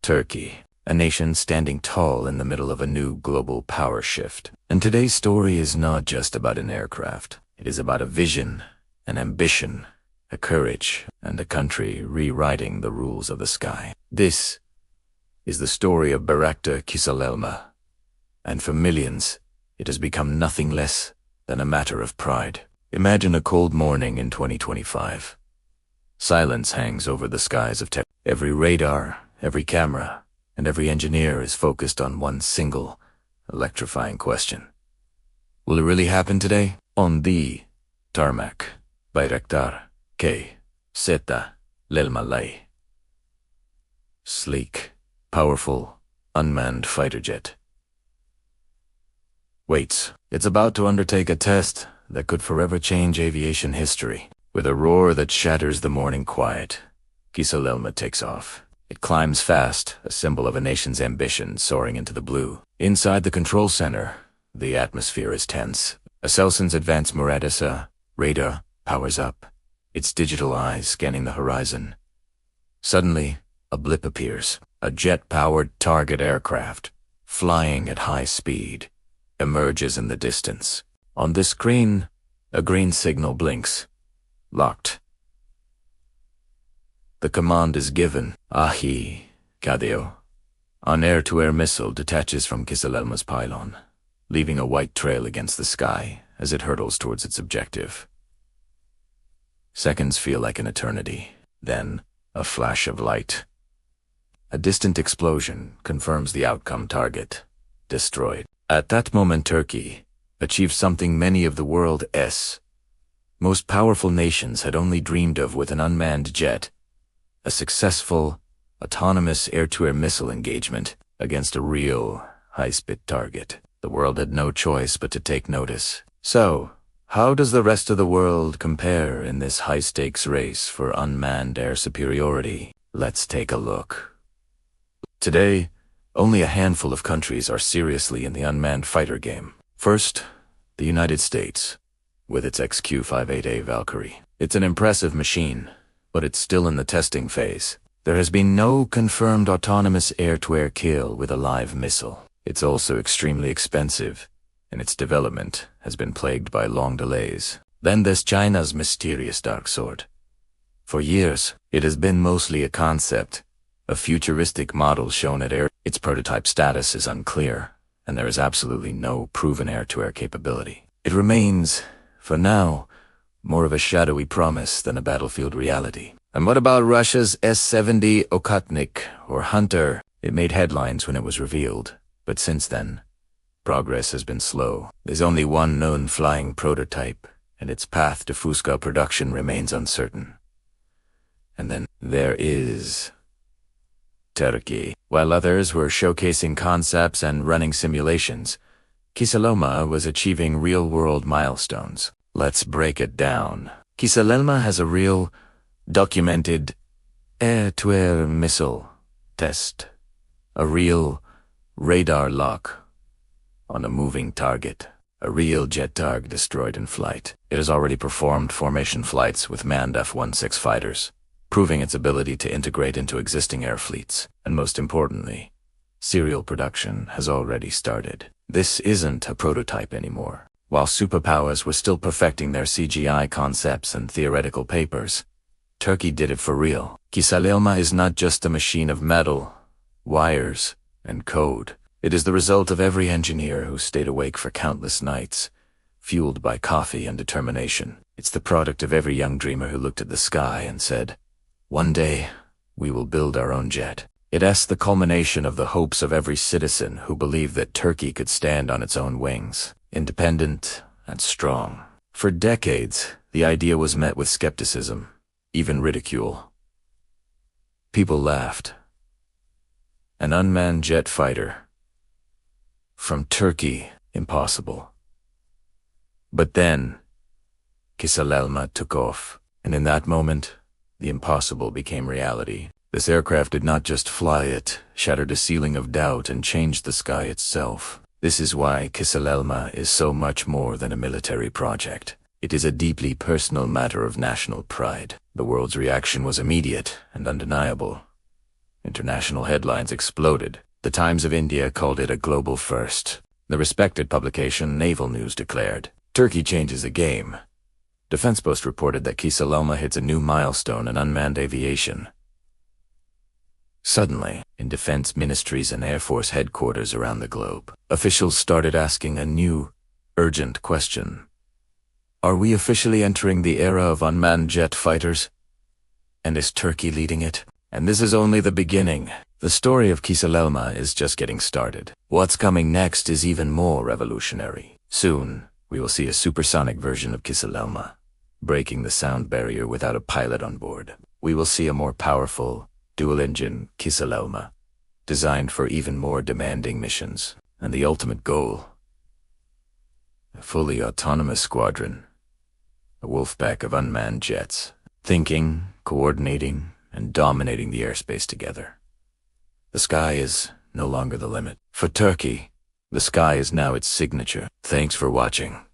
Turkey, a nation standing tall in the middle of a new global power shift. And today's story is not just about an aircraft. It is about a vision, an ambition, a courage, and a country rewriting the rules of the sky. This is the story of Bayraktar KIZILELMA, and for millions, it has become nothing less than a matter of pride. Imagine a cold morning in 2025. Silence hangs over the skies of tech. Every radar, every camera, and every engineer is focused on one single, electrifying question. Will it really happen today? On the tarmac, Bayraktar KIZILELMA. Sleek, powerful, unmanned fighter jet. Waits. It's about to undertake a test that could forever change aviation history. With a roar that shatters the morning quiet, Kızılelma takes off. It climbs fast, a symbol of a nation's ambition soaring into the blue. Inside the control center, the atmosphere is tense. ASELSAN's advanced MURAD radar powers up, its digital eyes scanning the horizon. Suddenly, a blip appears. A jet-powered target aircraft, flying at high speed, emerges in the distance. On this screen, a green signal blinks. Locked. The command is given. Aviation. An air-to-air missile detaches from Kızılelma's pylon, leaving a white trail against the sky as it hurtles towards its objective. Seconds feel like an eternity. Then, a flash of light. A distant explosion confirms the outcome: target destroyed. At that moment, Turkey achieved something many of the world's most powerful nations had only dreamed of with an unmanned jet: a successful, autonomous air-to-air missile engagement against a real, high-speed target. The world had no choice but to take notice. So, how does the rest of the world compare in this high-stakes race for unmanned air superiority? Let's take a look. Today, only a handful of countries are seriously in the unmanned fighter game. First, the United States, with its XQ-58A Valkyrie. It's an impressive machine, but it's still in the testing phase. There has been no confirmed autonomous air-to-air kill with a live missile. It's also extremely expensive, and its development has been plagued by long delays. Then there's China's mysterious dark sword. For years, it has been mostly a concept, a futuristic model shown at air. Its prototype status is unclear, and there is absolutely no proven air-to-air capability. It remains, for now, more of a shadowy promise than a battlefield reality. And what about Russia's S-70 Okhotnik, or Hunter? It made headlines when it was revealed, but since then, progress has been slow. There's only one known flying prototype, and its path to full-scale production remains uncertain. And then there is Turkey. While others were showcasing concepts and running simulations, Kızılelma was achieving real-world milestones. Let's break it down. Kızılelma has a real, documented air-to-air missile test. A real radar lock on a moving target. A real jet target destroyed in flight. It has already performed formation flights with manned F-16 fighters, proving its ability to integrate into existing air fleets. And most importantly, serial production has already started. This isn't a prototype anymore. While superpowers were still perfecting their CGI concepts and theoretical papers, Turkey did it for real. Kızılelma is not just a machine of metal, wires, and code. It is the result of every engineer who stayed awake for countless nights, fueled by coffee and determination. It's the product of every young dreamer who looked at the sky and said, "One day, we will build our own jet." It's the culmination of the hopes of every citizen who believed that Turkey could stand on its own wings, independent and strong. For decades, the idea was met with skepticism, even ridicule. People laughed. An unmanned jet fighter from Turkey, impossible. But then, Kızılelma took off, and in that moment, the impossible became reality. This aircraft did not just fly, it shattered a ceiling of doubt and changed the sky itself. This is why Kızılelma is so much more than a military project. It is a deeply personal matter of national pride. The world's reaction was immediate and undeniable. International headlines exploded. The Times of India called it a global first. The respected publication Naval News declared, Turkey changes the game. Defense Post reported that Kızılelma hits a new milestone in unmanned aviation. Suddenly, in defense ministries and Air Force headquarters around the globe, officials started asking a new, urgent question. Are we officially entering the era of unmanned jet fighters? And is Turkey leading it? And this is only the beginning. The story of Kızılelma is just getting started. What's coming next is even more revolutionary. Soon, we will see a supersonic version of Kızılelma, breaking the sound barrier without a pilot on board. We will see a more powerful, dual-engine Kızılelma, designed for even more demanding missions. And the ultimate goal, a fully autonomous squadron, a wolf pack of unmanned jets, thinking, coordinating, and dominating the airspace together. The sky is no longer the limit. For Turkey, the sky is now its signature. Thanks for watching.